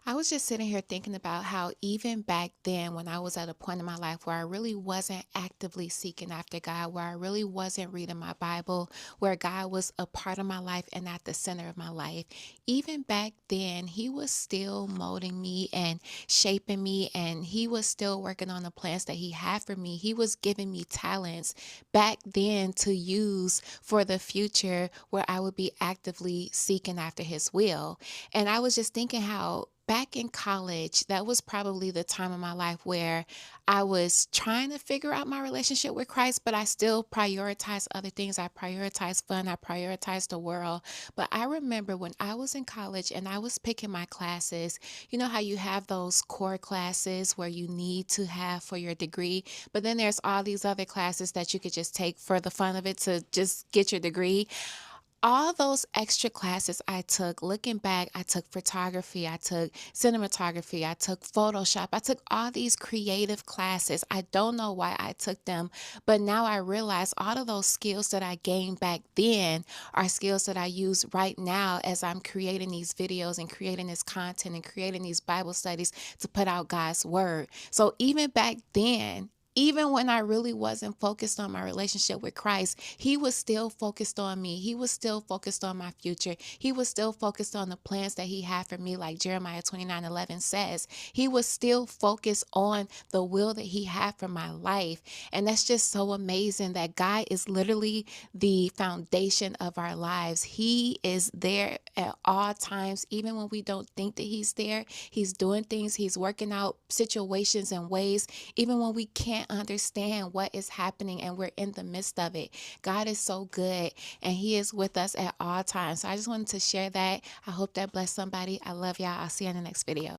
I was just sitting here thinking about how even back then, when I was at a point in my life where I really wasn't actively seeking after God, where I really wasn't reading my Bible, where God was a part of my life and at the center of my life, even back then, He was still molding me and shaping me, and He was still working on the plans that He had for me. He was giving me talents back then to use for the future where I would be actively seeking after His will. And I was just thinking how back in college, that was probably the time of my life where I was trying to figure out my relationship with Christ, but I still prioritized other things. I prioritized fun, I prioritized the world. But I remember when I was in college and I was picking my classes, you know how you have those core classes where you need to have for your degree, but then there's all these other classes that you could just take for the fun of it to just get your degree. All those extra classes I took, looking back, I took photography, I took cinematography, I took Photoshop, I took all these creative classes. I don't know why I took them, but now I realize all of those skills that I gained back then are skills that I use right now as I'm creating these videos and creating this content and creating these Bible studies to put out God's word. So even back then, even when I really wasn't focused on my relationship with Christ, He was still focused on me. He was still focused on my future. He was still focused on the plans that He had for me, like Jeremiah 29:11 says. He was still focused on the will that He had for my life. And that's just so amazing that God is literally the foundation of our lives. He is there at all times, even when we don't think that He's there. He's doing things, He's working out situations and ways even when we can't understand what is happening and we're in the midst of it. God is so good and He is with us at all times. So I just wanted to share that. I hope that blessed somebody. I love y'all. I'll see you in the next video.